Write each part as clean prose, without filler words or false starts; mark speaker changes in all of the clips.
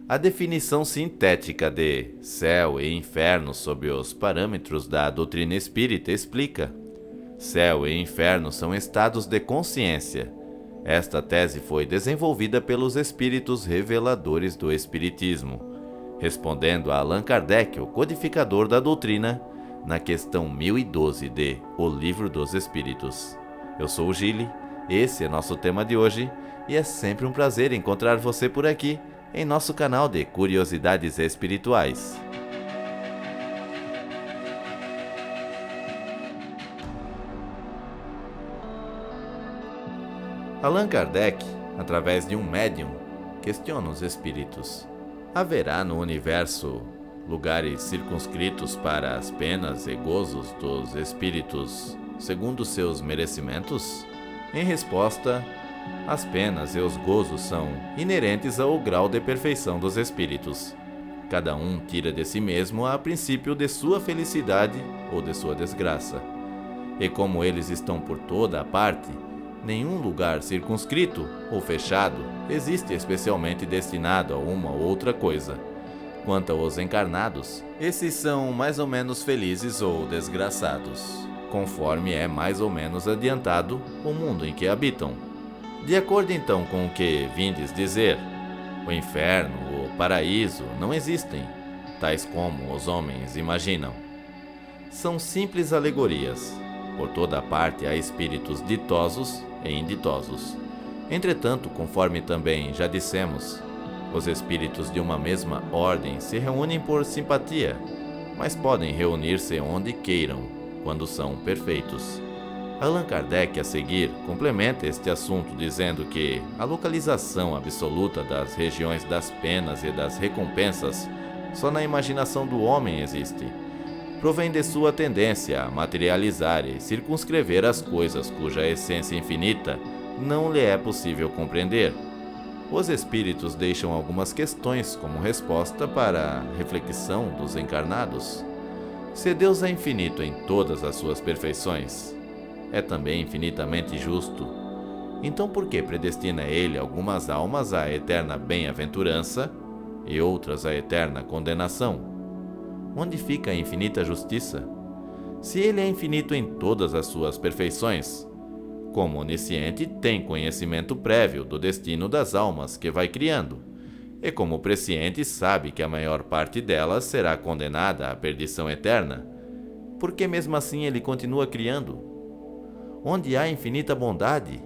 Speaker 1: A definição sintética de céu e inferno sob os parâmetros da doutrina espírita explica: céu e inferno são estados de consciência. Esta tese foi desenvolvida pelos espíritos reveladores do espiritismo, respondendo a Allan Kardec, o codificador da doutrina, na questão 1012 de O Livro dos Espíritos. Eu sou o Gili, esse é nosso tema de hoje, e é sempre um prazer encontrar você por aqui, em nosso canal de Curiosidades Espirituais. Allan Kardec, através de um médium, questiona os espíritos: haverá no universo lugares circunscritos para as penas e gozos dos espíritos segundo seus merecimentos? Em resposta, as penas e os gozos são inerentes ao grau de perfeição dos espíritos. Cada um tira de si mesmo a princípio de sua felicidade ou de sua desgraça. E como eles estão por toda a parte, nenhum lugar circunscrito ou fechado existe especialmente destinado a uma ou outra coisa. Quanto aos encarnados, esses são mais ou menos felizes ou desgraçados, conforme é mais ou menos adiantado o mundo em que habitam. De acordo então com o que vindes dizer, o inferno, o paraíso não existem, tais como os homens imaginam. São simples alegorias. Por toda parte há espíritos ditosos e inditosos. Entretanto, conforme também já dissemos, os espíritos de uma mesma ordem se reúnem por simpatia, mas podem reunir-se onde queiram, quando são perfeitos. Allan Kardec, a seguir, complementa este assunto dizendo que a localização absoluta das regiões das penas e das recompensas só na imaginação do homem existe. Provém de sua tendência a materializar e circunscrever as coisas cuja essência infinita não lhe é possível compreender. Os espíritos deixam algumas questões como resposta para a reflexão dos encarnados. Se Deus é infinito em todas as suas perfeições, é também infinitamente justo. Então por que predestina Ele algumas almas à eterna bem-aventurança e outras à eterna condenação? Onde fica a infinita justiça? Se Ele é infinito em todas as suas perfeições, como onisciente tem conhecimento prévio do destino das almas que vai criando, e como presciente sabe que a maior parte delas será condenada à perdição eterna, por que mesmo assim Ele continua criando? Onde há infinita bondade?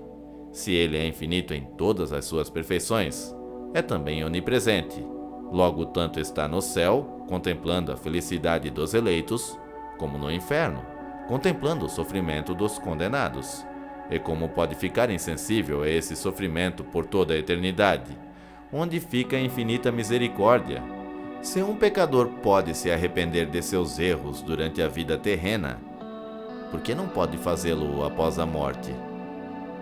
Speaker 1: Se Ele é infinito em todas as suas perfeições, é também onipresente. Logo, tanto está no céu, contemplando a felicidade dos eleitos, como no inferno, contemplando o sofrimento dos condenados. E como pode ficar insensível a esse sofrimento por toda a eternidade? Onde fica a infinita misericórdia? Se um pecador pode se arrepender de seus erros durante a vida terrena, por que não pode fazê-lo após a morte?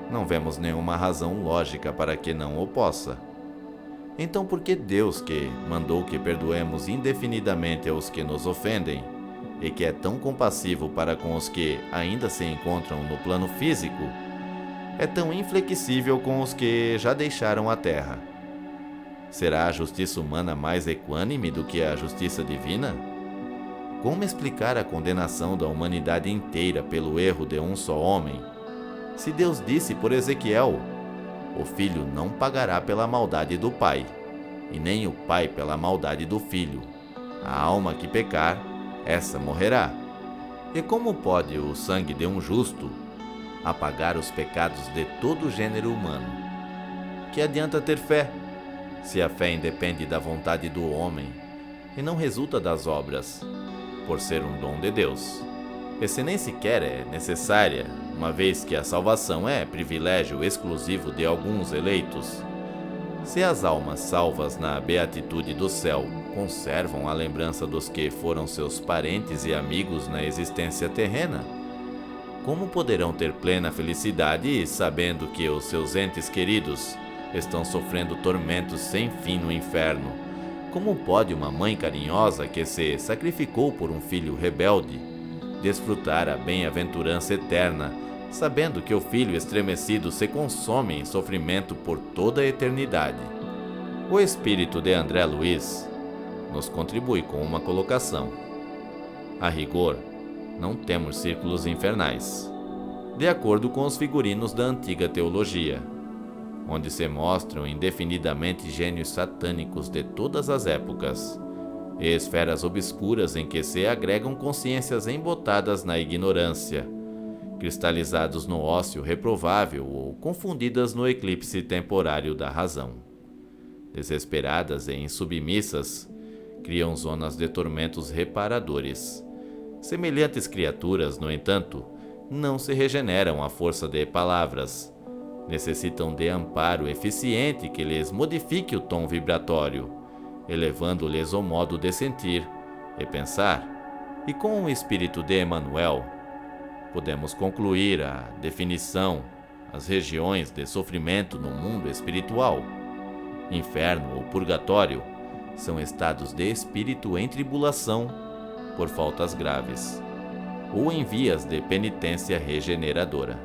Speaker 1: Não vemos nenhuma razão lógica para que não o possa. Então por que Deus, que mandou que perdoemos indefinidamente aos que nos ofendem, e que é tão compassivo para com os que ainda se encontram no plano físico, é tão inflexível com os que já deixaram a terra? Será a justiça humana mais equânime do que a justiça divina? Como explicar a condenação da humanidade inteira pelo erro de um só homem? Se Deus disse por Ezequiel: o filho não pagará pela maldade do pai, e nem o pai pela maldade do filho. A alma que pecar, essa morrerá. E como pode o sangue de um justo apagar os pecados de todo o gênero humano? Que adianta ter fé, se a fé independe da vontade do homem e não resulta das obras, por ser um dom de Deus? E se nem sequer é necessária, uma vez que a salvação é privilégio exclusivo de alguns eleitos? Se as almas salvas na beatitude do céu conservam a lembrança dos que foram seus parentes e amigos na existência terrena, como poderão ter plena felicidade sabendo que os seus entes queridos estão sofrendo tormentos sem fim no inferno? Como pode uma mãe carinhosa que se sacrificou por um filho rebelde desfrutar a bem-aventurança eterna, sabendo que o filho estremecido se consome em sofrimento por toda a eternidade? O espírito de André Luiz nos contribui com uma colocação. A rigor, não temos círculos infernais, de acordo com os figurinos da antiga teologia, onde se mostram indefinidamente gênios satânicos de todas as épocas, e esferas obscuras em que se agregam consciências embotadas na ignorância, cristalizados no ócio reprovável ou confundidas no eclipse temporário da razão. Desesperadas e insubmissas, criam zonas de tormentos reparadores. Semelhantes criaturas, no entanto, não se regeneram à força de palavras. Necessitam de amparo eficiente que lhes modifique o tom vibratório, elevando-lhes o modo de sentir e pensar. E com o espírito de Emmanuel, podemos concluir a definição, as regiões de sofrimento no mundo espiritual. Inferno ou purgatório são estados de espírito em tribulação por faltas graves, ou em vias de penitência regeneradora.